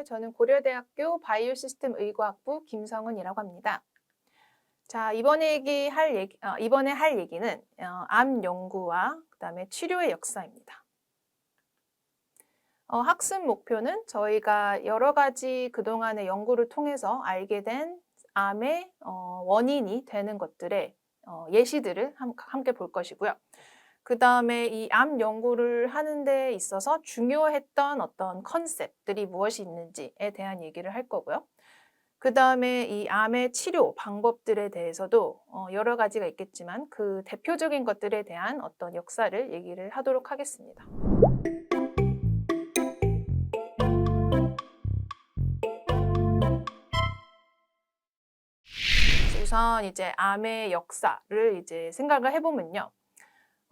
안녕하세요. 저는 고려대학교 바이오시스템 의과학부 김성은이라고 합니다. 자, 이번에 할 얘기는 암 연구와 그다음에 치료의 역사입니다. 학습 목표는 저희가 여러 가지 그동안의 연구를 통해서 알게 된 암의 원인이 되는 것들의 예시들을 함께 볼 것이고요. 그 다음에 이 암 연구를 하는 데 있어서 중요했던 어떤 컨셉들이 무엇이 있는지에 대한 얘기를 할 거고요. 그 다음에 이 암의 치료 방법들에 대해서도 여러 가지가 있겠지만 그 대표적인 것들에 대한 어떤 역사를 얘기를 하도록 하겠습니다. 우선 이제 암의 역사를 이제 생각을 해보면요.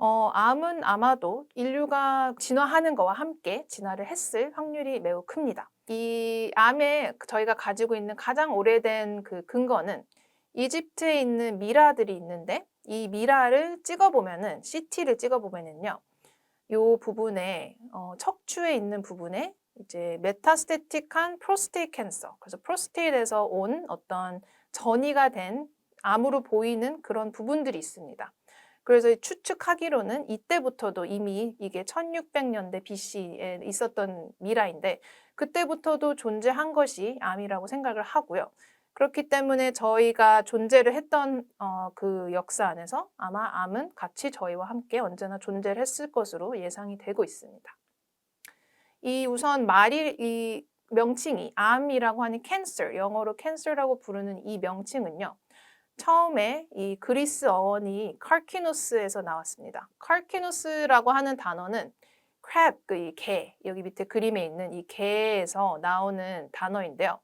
암은 아마도 인류가 진화하는 거와 함께 진화를 했을 확률이 매우 큽니다. 이 암에 저희가 가지고 있는 가장 오래된 그 근거는 이집트에 있는 미라들이 있는데 이 미라를 찍어보면은 CT를 찍어보면은요. 요 부분에 척추에 있는 부분에 이제 메타스테틱한 프로스테이트 캔서, 그래서 프로스테이트에서 온 어떤 전이가 된 암으로 보이는 그런 부분들이 있습니다. 그래서 추측하기로는 이때부터도 이미 이게 1600년대 BC에 있었던 미라인데 그때부터도 존재한 것이 암이라고 생각을 하고요. 그렇기 때문에 저희가 존재를 했던 그 역사 안에서 아마 암은 같이 저희와 함께 언제나 존재를 했을 것으로 예상이 되고 있습니다. 우선 이 명칭이 암이라고 하는 cancer, 영어로 cancer라고 부르는 이 명칭은요. 처음에 이 그리스 어원이 칼키노스에서 나왔습니다. 칼키노스라고 하는 단어는 crab, 이 개, 여기 밑에 그림에 있는 이 개에서 나오는 단어인데요.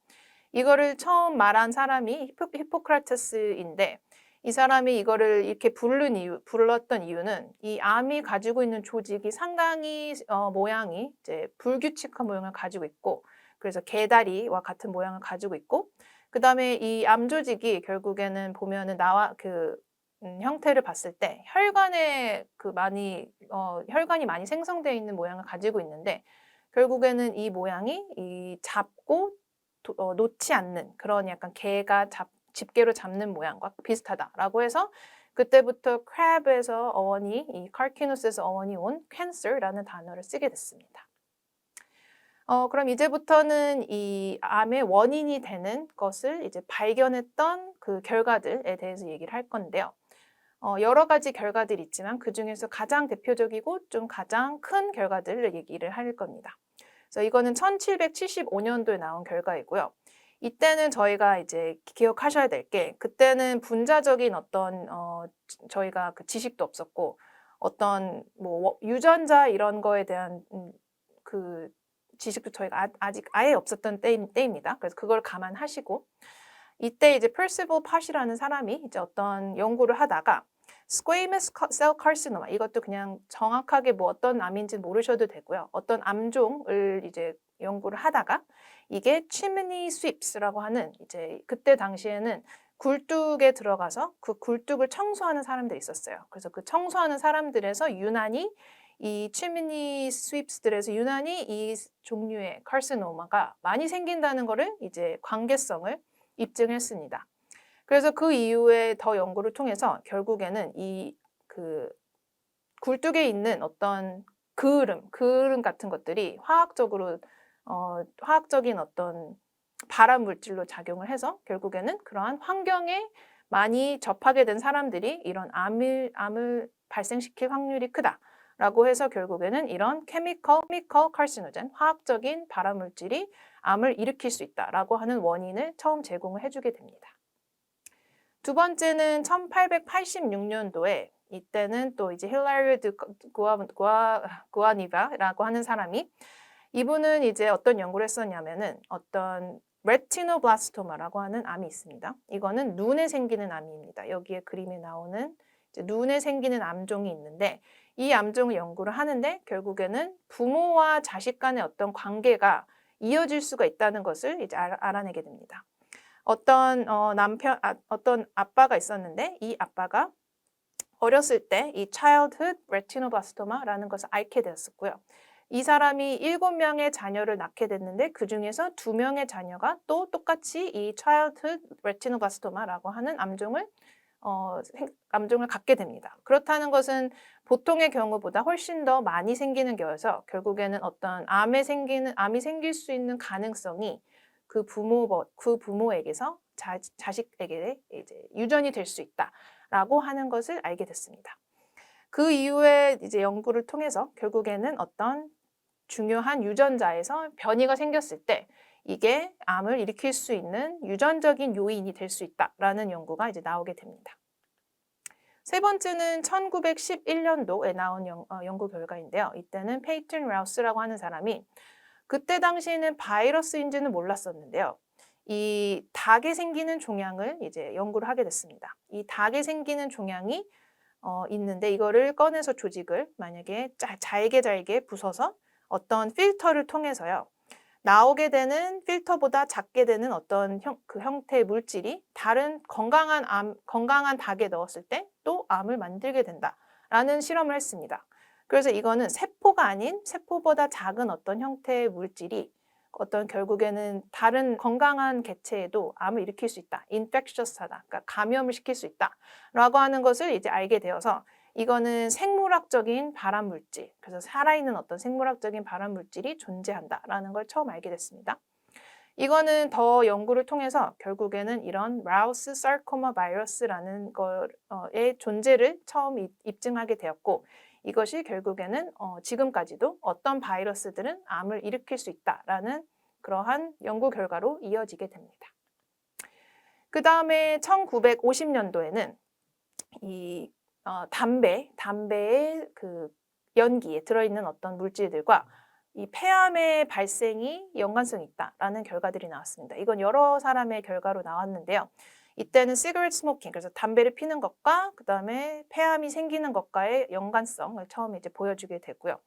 이거를 처음 말한 사람이 히포크라테스인데 이 사람이 이거를 이렇게 불렀던 이유는 이 암이 가지고 있는 조직이 상당히 모양이 이제 불규칙한 모양을 가지고 있고 그래서 개다리와 같은 모양을 가지고 있고 그 다음에 이 암 조직이 결국에는 보면은 형태를 봤을 때 혈관이 많이 생성되어 있는 모양을 가지고 있는데 결국에는 이 모양이 이 잡고 놓지 않는 그런 약간 개가 집게로 잡는 모양과 비슷하다라고 해서 그때부터 crab에서 이 칼키누스에서 어원이 온 cancer라는 단어를 쓰게 됐습니다. 그럼 이제부터는 이 암의 원인이 되는 것을 이제 발견했던 그 결과들에 대해서 얘기를 할 건데요. 여러 가지 결과들이 있지만 그 중에서 가장 대표적이고 좀 가장 큰 결과들을 얘기를 할 겁니다. 그래서 이거는 1775년도에 나온 결과이고요. 이때는 저희가 이제 기억하셔야 될 게 그때는 분자적인 어떤 저희가 그 지식도 없었고 어떤 뭐 유전자 이런 거에 대한 그 지식도 저희가 아직 아예 없었던 때입니다. 그래서 그걸 감안하시고 이때 이제 퍼시벌 팟이라는 사람이 이제 어떤 연구를 하다가 squamous cell carcinoma 이것도 그냥 정확하게 뭐 어떤 암인지 모르셔도 되고요. 어떤 암종을 이제 연구를 하다가 이게 chimney sweeps라고 하는 이제 그때 당시에는 굴뚝에 들어가서 그 굴뚝을 청소하는 사람들이 있었어요. 그래서 그 청소하는 사람들에서 유난히 이 chimney sweeps들에서 유난히 이 종류의 카르시노마가 많이 생긴다는 거를 이제 관계성을 입증했습니다. 그래서 그 이후에 더 연구를 통해서 결국에는 이 그 굴뚝에 있는 어떤 그을음 같은 것들이 화학적인 어떤 발암 물질로 작용을 해서 결국에는 그러한 환경에 많이 접하게 된 사람들이 이런 암을 발생시킬 확률이 크다라고 해서 결국에는 이런 chemical carcinogen, 화학적인 발암 물질이 암을 일으킬 수 있다라고 하는 원인을 처음 제공을 해주게 됩니다. 두 번째는 1886년도에 이때는 또 이제 힐라리오 드 구아니바라고 하는 사람이 이분은 이제 어떤 연구를 했었냐면은 어떤 레티노블라스토마라고 하는 암이 있습니다. 이거는 눈에 생기는 암입니다. 여기에 그림에 나오는 이제 눈에 생기는 암종이 있는데 이 암종을 연구를 하는데 결국에는 부모와 자식 간의 어떤 관계가 이어질 수가 있다는 것을 이제 알아내게 됩니다. 어떤 아빠가 있었는데 이 아빠가 어렸을 때 이 childhood retinoblastoma 라는 것을 앓게 되었었고요. 이 사람이 7명의 자녀를 낳게 됐는데 그 중에서 2명의 자녀가 또 똑같이 이 childhood retinoblastoma라고 하는 암종을 갖게 됩니다. 그렇다는 것은 보통의 경우보다 훨씬 더 많이 생기는 경우여서 결국에는 어떤 암이 생길 수 있는 가능성이 그 부모에게서 자식에게 이제 유전이 될 수 있다라고 하는 것을 알게 됐습니다. 그 이후에 이제 연구를 통해서 결국에는 어떤 중요한 유전자에서 변이가 생겼을 때 이게 암을 일으킬 수 있는 유전적인 요인이 될 수 있다라는 연구가 이제 나오게 됩니다. 세 번째는 1911년도에 나온 연구 결과인데요. 이때는 페이튼 라우스라고 하는 사람이 그때 당시에는 바이러스인지는 몰랐었는데요. 이 닭에 생기는 종양을 이제 연구를 하게 됐습니다. 이 닭에 생기는 종양이 있는데 이거를 꺼내서 조직을 만약에 잘게 부숴서 어떤 필터를 통해서요. 나오게 되는 필터보다 작게 되는 어떤 형태의 물질이 다른 건강한 닭에 넣었을 때 또 암을 만들게 된다라는 실험을 했습니다. 그래서 이거는 세포가 아닌 세포보다 작은 어떤 형태의 물질이 어떤 결국에는 다른 건강한 개체에도 암을 일으킬 수 있다. infectious하다. 그러니까 감염을 시킬 수 있다라고 하는 것을 이제 알게 되어서 이거는 생물학적인 발암 물질, 그래서 살아있는 어떤 생물학적인 발암 물질이 존재한다라는 걸 처음 알게 됐습니다. 이거는 더 연구를 통해서 결국에는 이런 라우스 사르코마 바이러스라는 거의 존재를 처음 입증하게 되었고 이것이 결국에는 지금까지도 어떤 바이러스들은 암을 일으킬 수 있다라는 그러한 연구 결과로 이어지게 됩니다. 그 다음에 1950년도에는 이 담배의 그 연기에 들어있는 어떤 물질들과 이 폐암의 발생이 연관성이 있다라는 결과들이 나왔습니다. 이건 여러 사람의 결과로 나왔는데요. 이때는 시가렛 스모킹, 그래서 담배를 피는 것과 그 다음에 폐암이 생기는 것과의 연관성을 처음 이제 보여주게 되고요.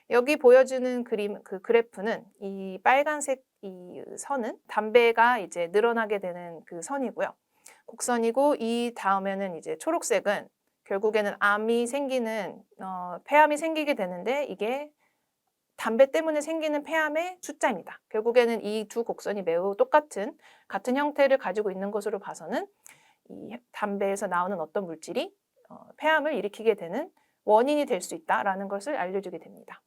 여기 보여주는 그 그래프는 이 빨간색 이 선은 담배가 이제 늘어나게 되는 그 선이고요. 곡선이고 이 다음에는 이제 초록색은 결국에는 폐암이 생기게 되는데 이게 담배 때문에 생기는 폐암의 숫자입니다. 결국에는 이 두 곡선이 매우 같은 형태를 가지고 있는 것으로 봐서는 이 담배에서 나오는 어떤 물질이 폐암을 일으키게 되는 원인이 될 수 있다라는 것을 알려주게 됩니다.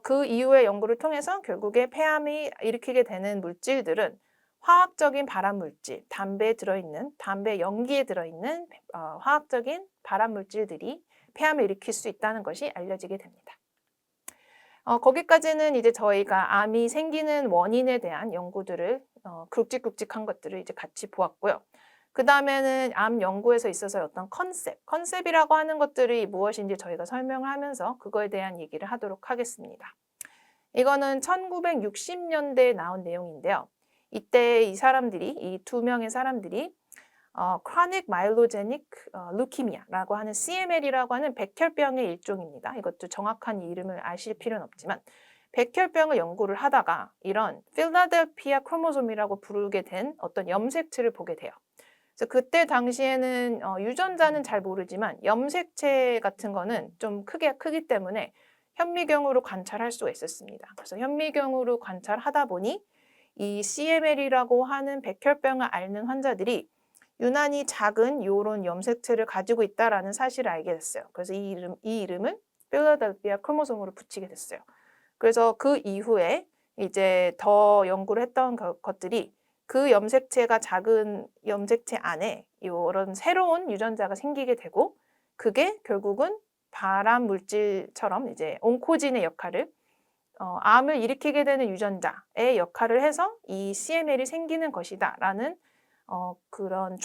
그 이후의 연구를 통해서 결국에 폐암이 일으키게 되는 물질들은 화학적인 발암 물질, 담배 연기에 들어있는 화학적인 발암 물질들이 폐암을 일으킬 수 있다는 것이 알려지게 됩니다. 거기까지는 이제 저희가 암이 생기는 원인에 대한 연구들을 굵직굵직한 것들을 이제 같이 보았고요. 그 다음에는 암 연구에서 있어서 어떤 컨셉이라고 하는 것들이 무엇인지 저희가 설명을 하면서 그거에 대한 얘기를 하도록 하겠습니다. 이거는 1960년대에 나온 내용인데요. 이때 이 2명의 사람들이 chronic myelogenic leukemia라고 하는 CML이라고 하는 백혈병의 일종입니다. 이것도 정확한 이름을 아실 필요는 없지만 백혈병을 연구를 하다가 이런 필라델피아 크로모솜이라고 부르게 된 어떤 염색체를 보게 돼요. 그래서 그때 당시에는 유전자는 잘 모르지만 염색체 같은 거는 좀 크기 때문에 현미경으로 관찰할 수가 있었습니다. 그래서 현미경으로 관찰하다 보니 이 CML이라고 하는 백혈병을 앓는 환자들이 유난히 작은 이런 염색체를 가지고 있다라는 사실을 알게 됐어요. 그래서 이 이름을 필라델피아 크로모솜으로 붙이게 됐어요. 그래서 그 이후에 이제 더 연구를 했던 것들이 그 염색체가 작은 염색체 안에 이런 새로운 유전자가 생기게 되고 그게 결국은 발암 물질처럼 이제 온코진의 역할을 암을 일으키게 되는 유전자의 역할을 해서 이 CML이 생기는 것이다라는 그런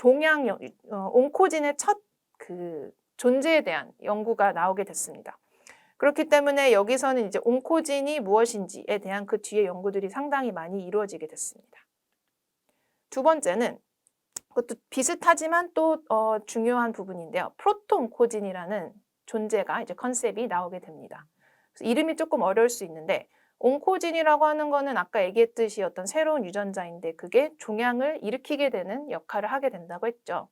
온코진의 첫 그 존재에 대한 연구가 나오게 됐습니다. 그렇기 때문에 여기서는 이제 온코진이 무엇인지에 대한 그 뒤에 연구들이 상당히 많이 이루어지게 됐습니다. 두 번째는 그것도 비슷하지만 또 중요한 부분인데요. 프로토온코진이라는 존재가 이제 컨셉이 나오게 됩니다. 그래서 이름이 조금 어려울 수 있는데 온코진이라고 하는 거는 아까 얘기했듯이 어떤 새로운 유전자인데 그게 종양을 일으키게 되는 역할을 하게 된다고 했죠.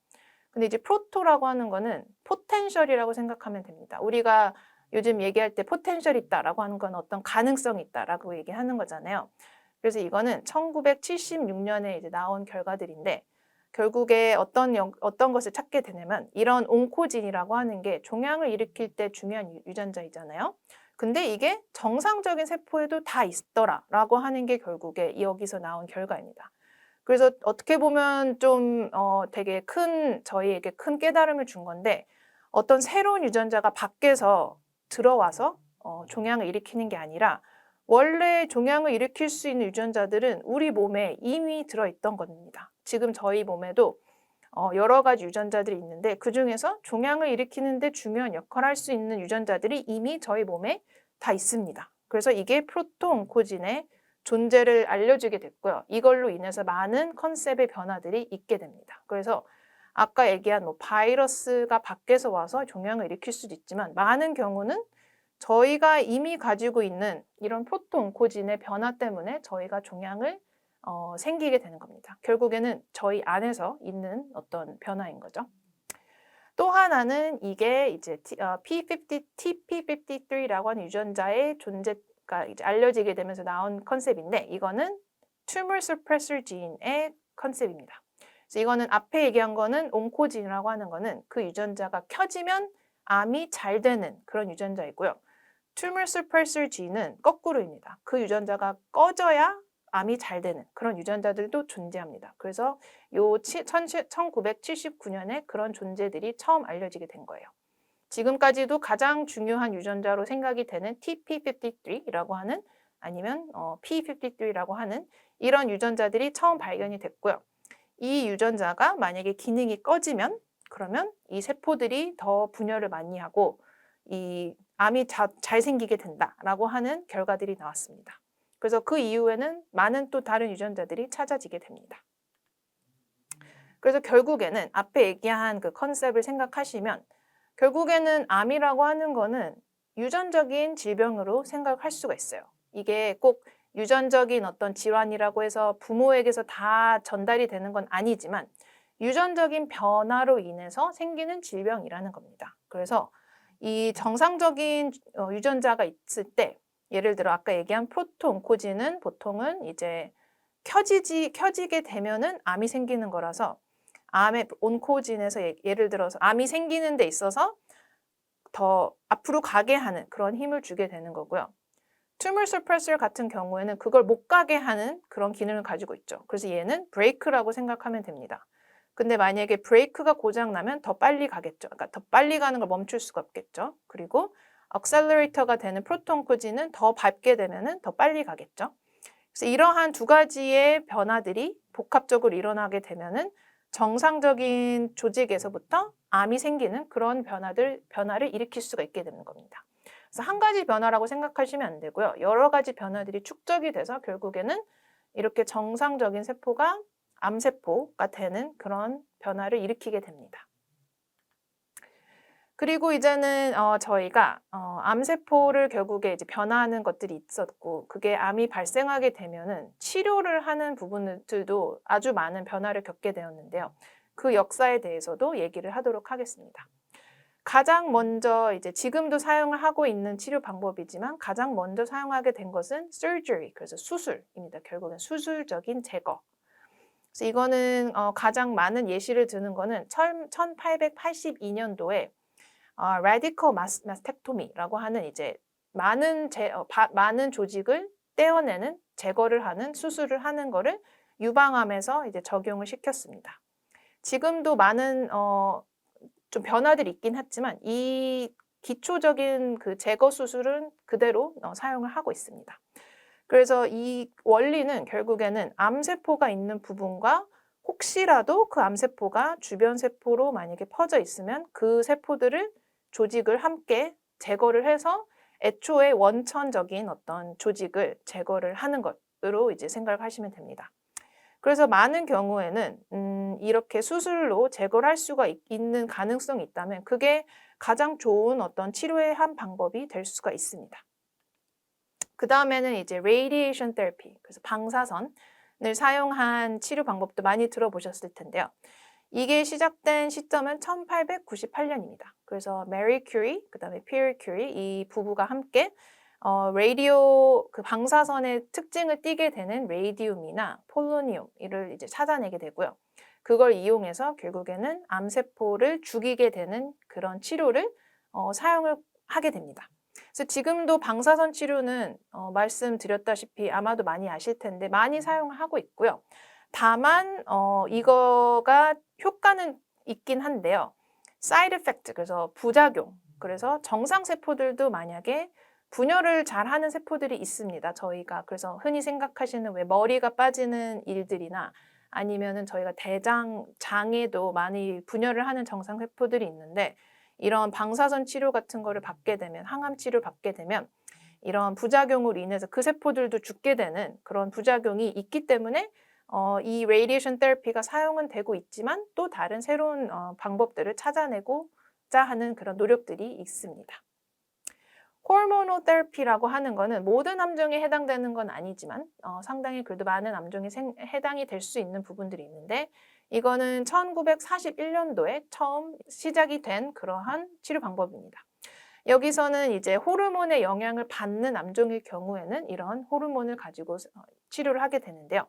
근데 이제 프로토라고 하는 거는 포텐셜이라고 생각하면 됩니다. 우리가 요즘 얘기할 때 포텐셜 있다라고 하는 건 어떤 가능성이 있다라고 얘기하는 거잖아요. 그래서 이거는 1976년에 이제 나온 결과들인데 결국에 어떤 것을 찾게 되냐면 이런 온코진이라고 하는 게 종양을 일으킬 때 중요한 유전자이잖아요. 근데 이게 정상적인 세포에도 다 있더라라고 하는 게 결국에 여기서 나온 결과입니다. 그래서 어떻게 보면 좀 되게 저희에게 큰 깨달음을 준 건데 어떤 새로운 유전자가 밖에서 들어와서 종양을 일으키는 게 아니라 원래 종양을 일으킬 수 있는 유전자들은 우리 몸에 이미 들어있던 겁니다. 지금 저희 몸에도 여러 가지 유전자들이 있는데 그중에서 종양을 일으키는 데 중요한 역할을 할 수 있는 유전자들이 이미 저희 몸에 다 있습니다. 그래서 이게 프로토온코진의 존재를 알려주게 됐고요. 이걸로 인해서 많은 컨셉의 변화들이 있게 됩니다. 그래서 아까 얘기한 바이러스가 밖에서 와서 종양을 일으킬 수도 있지만 많은 경우는 저희가 이미 가지고 있는 이런 프로토온코진의 변화 때문에 저희가 종양을 생기게 되는 겁니다. 결국에는 저희 안에서 있는 어떤 변화인 거죠. 또 하나는 이게 이제 TP53라고 하는 유전자의 존재가 이제 알려지게 되면서 나온 컨셉인데 이거는 Tumor Suppressor Gene의 컨셉입니다. 그래서 이거는 앞에 얘기한 거는 온코진이라고 하는 거는 그 유전자가 켜지면 암이 잘 되는 그런 유전자이고요. Tumor Suppressor Gene은 거꾸로입니다. 그 유전자가 꺼져야 암이 잘 되는 그런 유전자들도 존재합니다. 그래서 요 1979년에 그런 존재들이 처음 알려지게 된 거예요. 지금까지도 가장 중요한 유전자로 생각이 되는 TP53라고 하는 아니면 P53라고 하는 이런 유전자들이 처음 발견이 됐고요. 이 유전자가 만약에 기능이 꺼지면 그러면 이 세포들이 더 분열을 많이 하고 이 암이 잘 생기게 된다라고 하는 결과들이 나왔습니다. 그래서 그 이후에는 많은 또 다른 유전자들이 찾아지게 됩니다. 그래서 결국에는 앞에 얘기한 그 컨셉을 생각하시면 결국에는 암이라고 하는 거는 유전적인 질병으로 생각할 수가 있어요. 이게 꼭 유전적인 어떤 질환이라고 해서 부모에게서 다 전달이 되는 건 아니지만 유전적인 변화로 인해서 생기는 질병이라는 겁니다. 그래서 이 정상적인 유전자가 있을 때 예를 들어 아까 얘기한 프로토온코진은 보통은 이제 켜지게 되면은 암이 생기는 거라서 암의 온코진에서 예를 들어서 암이 생기는 데 있어서 더 앞으로 가게 하는 그런 힘을 주게 되는 거고요. Tumor Suppressor 같은 경우에는 그걸 못 가게 하는 그런 기능을 가지고 있죠. 그래서 얘는 브레이크라고 생각하면 됩니다. 근데 만약에 브레이크가 고장나면 더 빨리 가겠죠. 그러니까 더 빨리 가는 걸 멈출 수가 없겠죠. 그리고 액셀러레이터가 되는 프로토온코진은 더 밟게 되면은 더 빨리 가겠죠. 그래서 이러한 두 가지의 변화들이 복합적으로 일어나게 되면은 정상적인 조직에서부터 암이 생기는 그런 변화를 일으킬 수가 있게 되는 겁니다. 그래서 한 가지 변화라고 생각하시면 안 되고요. 여러 가지 변화들이 축적이 돼서 결국에는 이렇게 정상적인 세포가 암세포가 되는 그런 변화를 일으키게 됩니다. 그리고 이제는 저희가 암세포를 결국에 이제 변화하는 것들이 있었고 그게 암이 발생하게 되면은 치료를 하는 부분들도 아주 많은 변화를 겪게 되었는데요. 그 역사에 대해서도 얘기를 하도록 하겠습니다. 가장 먼저 이제 지금도 사용을 하고 있는 치료 방법이지만 가장 먼저 사용하게 된 것은 surgery, 그래서 수술입니다. 결국엔 수술적인 제거. 그래서 이거는 가장 많은 예시를 드는 거는 1882년도에 radical mastectomy라고 하는 이제 많은 조직을 떼어내는 제거를 하는 수술을 하는 거를 유방암에서 이제 적용을 시켰습니다. 지금도 많은 좀 변화들이 있긴 했지만 이 기초적인 그 제거 수술은 그대로 사용을 하고 있습니다. 그래서 이 원리는 결국에는 암세포가 있는 부분과 혹시라도 그 암세포가 주변 세포로 만약에 퍼져 있으면 그 세포들을 조직을 함께 제거를 해서 애초에 원천적인 어떤 조직을 제거를 하는 것으로 이제 생각을 하시면 됩니다. 그래서 많은 경우에는 이렇게 수술로 제거를 할 수가 있는 가능성이 있다면 그게 가장 좋은 어떤 치료의 한 방법이 될 수가 있습니다. 그 다음에는 이제 radiation therapy, 그래서 방사선을 사용한 치료 방법도 많이 들어보셨을 텐데요. 이게 시작된 시점은 1898년입니다. 그래서 메리 큐리, 그다음에 피에르 큐리 이 부부가 함께 라디오 그 방사선의 특징을 띠게 되는 레디움이나 폴로니움을 이제 찾아내게 되고요. 그걸 이용해서 결국에는 암세포를 죽이게 되는 그런 치료를 사용을 하게 됩니다. 그래서 지금도 방사선 치료는 말씀드렸다시피 아마도 많이 아실 텐데 많이 사용을 하고 있고요. 다만 이거가 효과는 있긴 한데요. 사이드 이펙트, 그래서 부작용, 그래서 정상 세포들도 만약에 분열을 잘하는 세포들이 있습니다. 저희가 그래서 흔히 생각하시는 왜 머리가 빠지는 일들이나 아니면은 저희가 대장, 장에도 많이 분열을 하는 정상 세포들이 있는데 이런 방사선 치료 같은 거를 받게 되면 항암 치료 받게 되면 이런 부작용으로 인해서 그 세포들도 죽게 되는 그런 부작용이 있기 때문에 이 레디에이션 테라피가 사용은 되고 있지만 또 다른 새로운 방법들을 찾아내고자 하는 그런 노력들이 있습니다. 호르모노 테라피라고 하는 거는 모든 암종에 해당되는 건 아니지만 상당히 그래도 많은 암종에 해당이 될 수 있는 부분들이 있는데 이거는 1941년도에 처음 시작이 된 그러한 치료 방법입니다. 여기서는 이제 호르몬의 영향을 받는 암종일 경우에는 이런 호르몬을 가지고 치료를 하게 되는데요.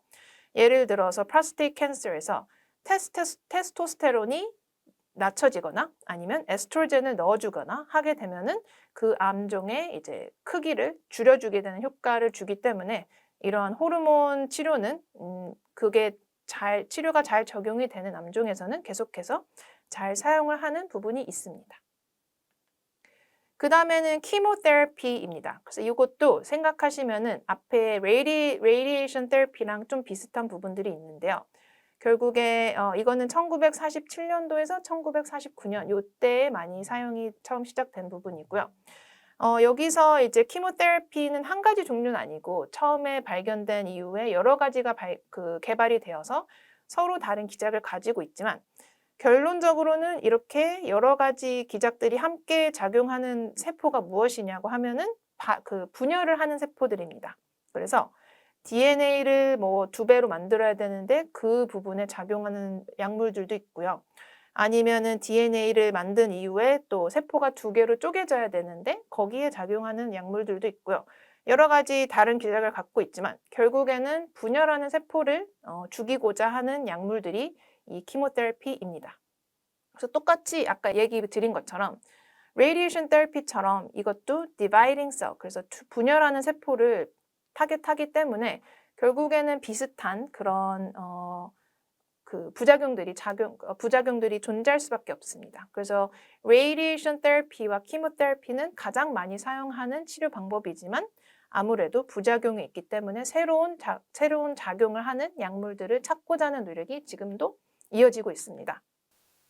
예를 들어서 프로스테이트 캔서에서 테스토스테론이 낮춰지거나 아니면 에스트로겐을 넣어주거나 하게 되면은 그 암종의 이제 크기를 줄여주게 되는 효과를 주기 때문에 이러한 호르몬 치료는 그게 치료가 잘 적용이 되는 암종에서는 계속해서 잘 사용을 하는 부분이 있습니다. 그 다음에는 키모테라피입니다. 그래서 이것도 생각하시면은 앞에 레디에이션 테라피랑 좀 비슷한 부분들이 있는데요. 결국에 이거는 1947년도에서 1949년 이때에 많이 사용이 처음 시작된 부분이고요. 여기서 이제 키모테라피는 한 가지 종류는 아니고 처음에 발견된 이후에 여러 가지가 개발이 되어서 서로 다른 기작을 가지고 있지만 결론적으로는 이렇게 여러 가지 기작들이 함께 작용하는 세포가 무엇이냐고 하면은 분열을 하는 세포들입니다. 그래서 DNA를 뭐 2배로 만들어야 되는데 그 부분에 작용하는 약물들도 있고요. 아니면은 DNA를 만든 이후에 또 세포가 2개로 쪼개져야 되는데 거기에 작용하는 약물들도 있고요. 여러 가지 다른 기작을 갖고 있지만 결국에는 분열하는 세포를 죽이고자 하는 약물들이 이 키모테라피입니다. 그래서 똑같이 아까 얘기 드린 것처럼 레디에이션 테라피처럼 이것도 디바이딩 셀, 그래서 분열하는 세포를 타겟하기 때문에 결국에는 비슷한 그런 그 부작용들이 존재할 수밖에 없습니다. 그래서 레디에이션 테라피와 키모테라피는 가장 많이 사용하는 치료 방법이지만 아무래도 부작용이 있기 때문에 새로운 작용을 하는 약물들을 찾고자 하는 노력이 지금도 이어지고 있습니다.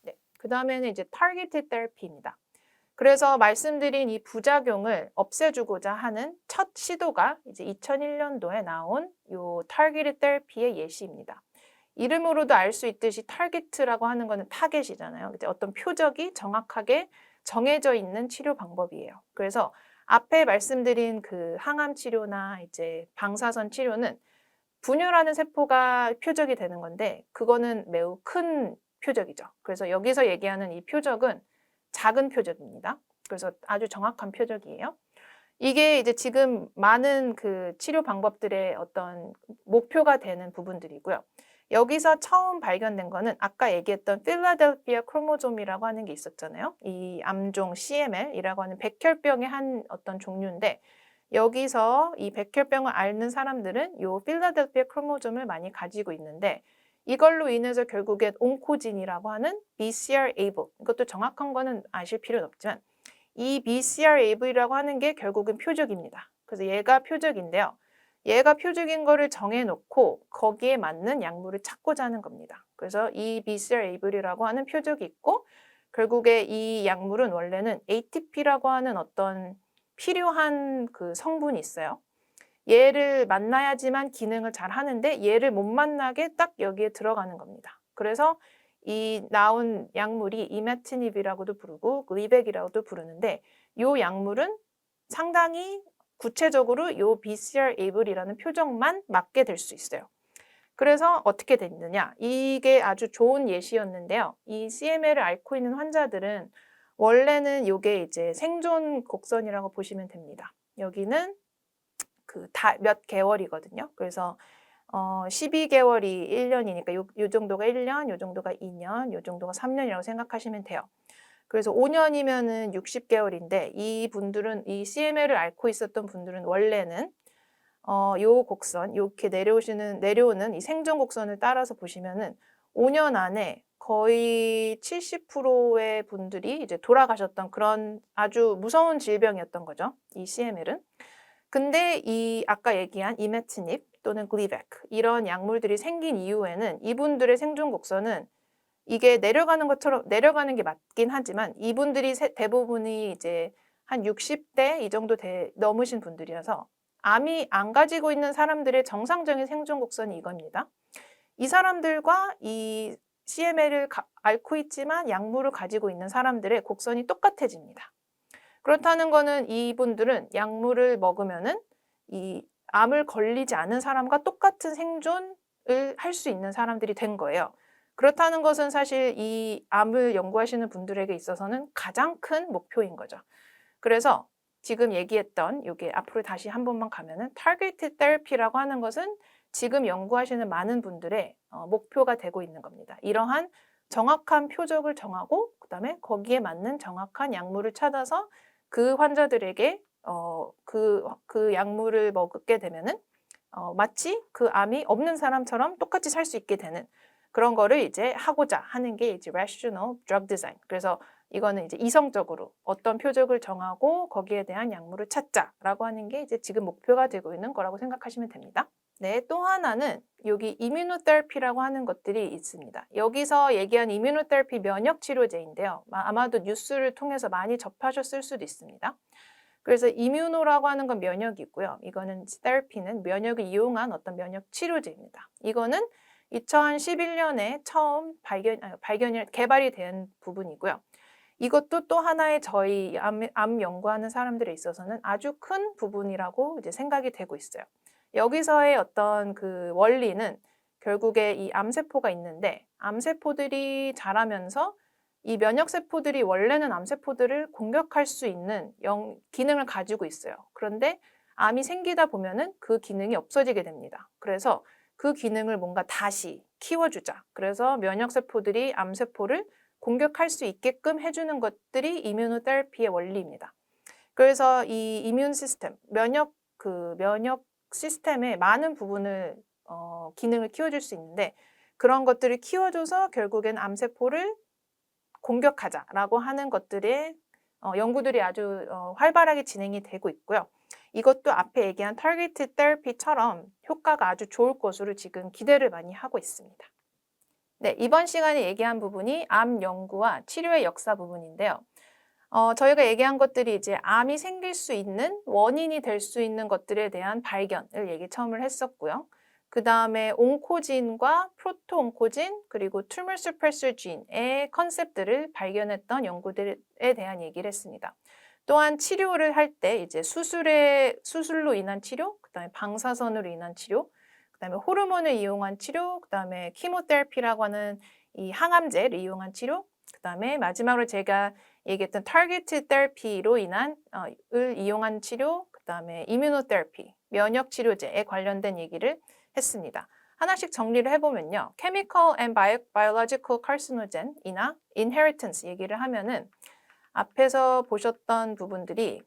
네, 그 다음에는 이제 targeted therapy입니다. 그래서 말씀드린 이 부작용을 없애주고자 하는 첫 시도가 이제 2001년도에 나온 요 targeted therapy의 예시입니다. 이름으로도 알 수 있듯이 target라고 하는 거는 타겟이잖아요. 이제 어떤 표적이 정확하게 정해져 있는 치료 방법이에요. 그래서 앞에 말씀드린 그 항암 치료나 이제 방사선 치료는 분열하는 세포가 표적이 되는 건데 그거는 매우 큰 표적이죠. 그래서 여기서 얘기하는 이 표적은 작은 표적입니다. 그래서 아주 정확한 표적이에요. 이게 이제 지금 많은 그 치료 방법들의 어떤 목표가 되는 부분들이고요. 여기서 처음 발견된 거는 아까 얘기했던 필라델피아 크로모솜이라고 하는 게 있었잖아요. 이 암종 CML이라고 하는 백혈병의 한 어떤 종류인데 여기서 이 백혈병을 앓는 사람들은 이 필라델피아 크로모솜을 많이 가지고 있는데 이걸로 인해서 결국엔 온코진이라고 하는 BCR-ABL, 이것도 정확한 거는 아실 필요는 없지만 이 BCR-ABL이라고 하는 게 결국은 표적입니다. 그래서 얘가 표적인데요. 얘가 표적인 거를 정해놓고 거기에 맞는 약물을 찾고자 하는 겁니다. 그래서 이 BCR-ABL이라고 하는 표적이 있고 결국에 이 약물은 원래는 ATP라고 하는 어떤 필요한 그 성분이 있어요. 얘를 만나야지만 기능을 잘 하는데 얘를 못 만나게 딱 여기에 들어가는 겁니다. 그래서 이 나온 약물이 이마티닙이라고도 부르고 리벡이라고도 부르는데 이 약물은 상당히 구체적으로 이 BCR-ABL이라는 표적만 맞게 될 수 있어요. 그래서 어떻게 됐느냐? 이게 아주 좋은 예시였는데요. 이 CMA를 앓고 있는 환자들은 원래는 이게 이제 생존 곡선이라고 보시면 됩니다. 여기는 몇 개월이거든요. 그래서 12개월이 1년이니까 요 정도가 1년, 요 정도가 2년, 요 정도가 3년이라고 생각하시면 돼요. 그래서 5년이면은 60개월인데 이분들은 이 CMA를 앓고 있었던 분들은 원래는 요 곡선 이렇게 내려오는 이 생존 곡선을 따라서 보시면은 5년 안에 거의 70%의 분들이 이제 돌아가셨던 그런 아주 무서운 질병이었던 거죠. 이 CML은. 근데 이 아까 얘기한 이메트닙 또는 글리베크 이런 약물들이 생긴 이후에는 이분들의 생존 곡선은 이게 내려가는 게 맞긴 하지만 이분들이 대부분이 이제 한 60대 이 정도 넘으신 분들이어서 암이 안 가지고 있는 사람들의 정상적인 생존 곡선이 이겁니다. 이 사람들과 이 CMA를 앓고 있지만 약물을 가지고 있는 사람들의 곡선이 똑같아집니다. 그렇다는 거는 이분들은 약물을 먹으면은 이 암을 걸리지 않은 사람과 똑같은 생존을 할 수 있는 사람들이 된 거예요. 그렇다는 것은 사실 이 암을 연구하시는 분들에게 있어서는 가장 큰 목표인 거죠. 그래서 지금 얘기했던 이게 앞으로 다시 한 번만 가면은 targeted therapy라고 하는 것은 지금 연구하시는 많은 분들의 목표가 되고 있는 겁니다. 이러한 정확한 표적을 정하고 그다음에 거기에 맞는 정확한 약물을 찾아서 그 환자들에게 그 약물을 먹게 되면은 마치 그 암이 없는 사람처럼 똑같이 살 수 있게 되는 그런 거를 이제 하고자 하는 게 이제 rational drug design. 그래서 이거는 이제 이성적으로 어떤 표적을 정하고 거기에 대한 약물을 찾자라고 하는 게 이제 지금 목표가 되고 있는 거라고 생각하시면 됩니다. 네, 또 하나는 여기 이뮤노테라피라고 하는 것들이 있습니다. 여기서 얘기한 이뮤노테라피 면역 치료제인데요. 아마도 뉴스를 통해서 많이 접하셨을 수도 있습니다. 그래서 이뮤노라고 하는 건 면역이고요. 이거는 테라피는 면역을 이용한 어떤 면역 치료제입니다. 이거는 2011년에 처음 개발이 된 부분이고요. 이것도 또 하나의 저희 암 연구하는 사람들에 있어서는 아주 큰 부분이라고 이제 생각이 되고 있어요. 여기서의 어떤 그 원리는 결국에 이 암세포가 있는데 암세포들이 자라면서 이 면역세포들이 원래는 암세포들을 공격할 수 있는 기능을 가지고 있어요. 그런데 암이 생기다 보면은 그 기능이 없어지게 됩니다. 그래서 그 기능을 뭔가 다시 키워주자. 그래서 면역세포들이 암세포를 공격할 수 있게끔 해주는 것들이 이뮤노테라피의 원리입니다. 그래서 이 이뮨 시스템, 면역 시스템의 많은 부분을 기능을 키워줄 수 있는데 그런 것들을 키워줘서 결국엔 암세포를 공격하자라고 하는 것들의 연구들이 아주 활발하게 진행이 되고 있고요. 이것도 앞에 얘기한 targeted therapy처럼 효과가 아주 좋을 것으로 지금 기대를 많이 하고 있습니다. 네, 이번 시간에 얘기한 부분이 암 연구와 치료의 역사 부분인데요. 저희가 얘기한 것들이 이제 암이 생길 수 있는 원인이 될 수 있는 것들에 대한 발견을 처음을 했었고요. 그 다음에 온코진과 프로토온코진 그리고 튜머 서프레서 진의 컨셉들을 발견했던 연구들에 대한 얘기를 했습니다. 또한 치료를 할 때 이제 수술로 인한 치료, 그 다음에 방사선으로 인한 치료, 그 다음에 호르몬을 이용한 치료, 그 다음에 키모테라피라고 하는 이 항암제를 이용한 치료, 그 다음에 마지막으로 제가 얘기했던 targeted therapy로 인한 을 이용한 치료, 그 다음에 이뮤노테라피, 면역 치료제에 관련된 얘기를 했습니다. 하나씩 정리를 해보면요. chemical and biological carcinogen이나 inheritance 얘기를 하면은 앞에서 보셨던 부분들이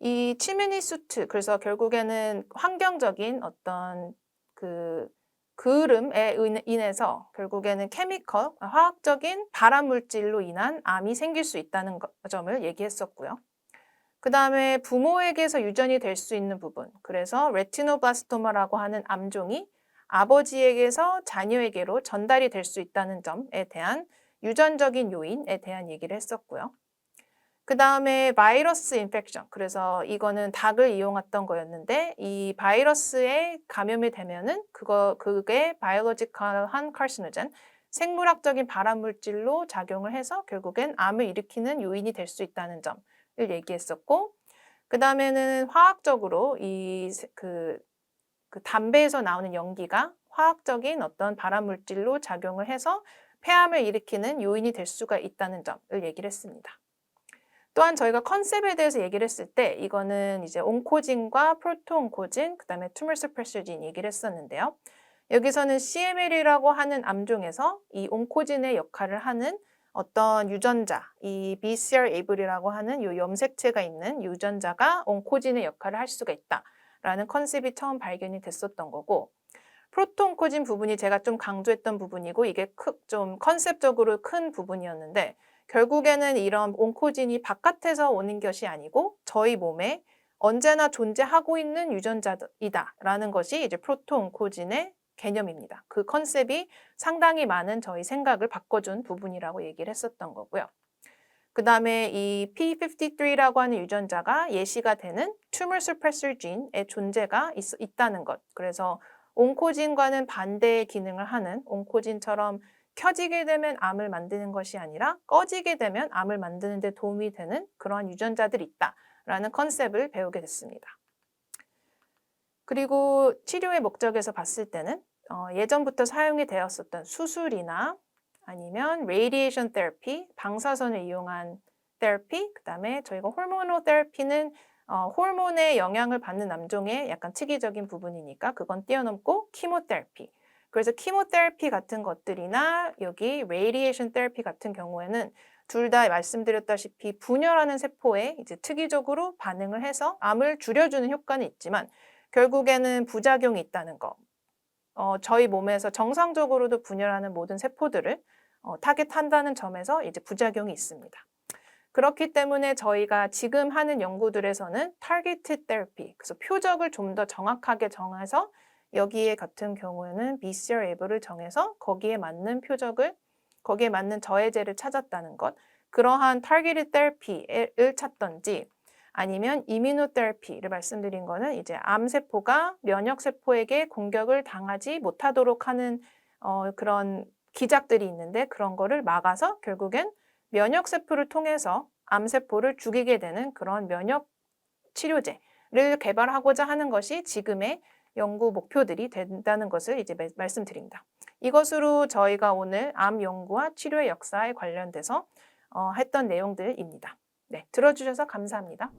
이 치미니 수트, 그래서 결국에는 환경적인 어떤 그을음에 인해서 결국에는 화학적인 발암물질로 인한 암이 생길 수 있다는 점을 얘기했었고요. 그 다음에 부모에게서 유전이 될 수 있는 부분, 그래서 레티노블라스토마라고 하는 암종이 아버지에게서 자녀에게로 전달이 될 수 있다는 점에 대한 유전적인 요인에 대한 얘기를 했었고요. 그 다음에 바이러스 인펙션, 그래서 이거는 닭을 이용했던 거였는데 이 바이러스에 감염이 되면은 그게 바이올로지컬한 카르시노젠, 생물학적인 발암물질로 작용을 해서 결국엔 암을 일으키는 요인이 될 수 있다는 점을 얘기했었고, 그 다음에는 화학적으로 그 담배에서 나오는 연기가 화학적인 어떤 발암 물질로 작용을 해서 폐암을 일으키는 요인이 될 수가 있다는 점을 얘기를 했습니다. 또한 저희가 컨셉에 대해서 얘기를 했을 때 이거는 이제 온코진과 프로토온코진, 그다음에 투머 서프레서진 얘기를 했었는데요. 여기서는 CML이라고 하는 암종에서 이 온코진의 역할을 하는 어떤 유전자, 이 BCR-ABL이라고 하는 이 염색체가 있는 유전자가 온코진의 역할을 할 수가 있다라는 컨셉이 처음 발견이 됐었던 거고, 프로토온코진 부분이 제가 좀 강조했던 부분이고 이게 좀 컨셉적으로 큰 부분이었는데, 결국에는 이런 온코진이 바깥에서 오는 것이 아니고 저희 몸에 언제나 존재하고 있는 유전자이다라는 것이 이제 프로토온코진의 개념입니다. 그 컨셉이 상당히 많은 저희 생각을 바꿔준 부분이라고 얘기를 했었던 거고요. 그 다음에 이 P53라고 하는 유전자가 예시가 되는 tumor suppressor gene의 존재가 있다는 것. 그래서 온코진과는 반대의 기능을 하는, 온코진처럼 켜지게 되면 암을 만드는 것이 아니라 꺼지게 되면 암을 만드는 데 도움이 되는 그러한 유전자들이 있다라는 컨셉을 배우게 됐습니다. 그리고 치료의 목적에서 봤을 때는 예전부터 사용이 되었었던 수술이나 아니면 radiation therapy, 방사선을 이용한 therapy, 그 다음에 저희가 hormonal therapy는 호르몬의 영향을 받는 암종의 약간 특이적인 부분이니까 그건 뛰어넘고 chemotherapy. 그래서 chemotherapy 같은 것들이나 여기 radiation therapy 같은 경우에는 둘 다 말씀드렸다시피 분열하는 세포에 이제 특이적으로 반응을 해서 암을 줄여주는 효과는 있지만 결국에는 부작용이 있다는 거. 저희 몸에서 정상적으로도 분열하는 모든 세포들을 타겟한다는 점에서 이제 부작용이 있습니다. 그렇기 때문에 저희가 지금 하는 연구들에서는 targeted therapy, 그래서 표적을 좀 더 정확하게 정해서 여기에 같은 경우에는 BCR-ABL을 정해서 거기에 맞는 표적을, 거기에 맞는 저해제를 찾았다는 것, 그러한 targeted therapy를 찾던지 아니면 이뮤노테라피를 말씀드린 거는 이제 암세포가 면역세포에게 공격을 당하지 못하도록 하는 그런 기작들이 있는데 그런 거를 막아서 결국엔 면역세포를 통해서 암세포를 죽이게 되는 그런 면역 치료제를 개발하고자 하는 것이 지금의 연구 목표들이 된다는 것을 이제 말씀드립니다. 이것으로 저희가 오늘 암 연구와 치료의 역사에 관련돼서 했던 내용들입니다. 네, 들어주셔서 감사합니다.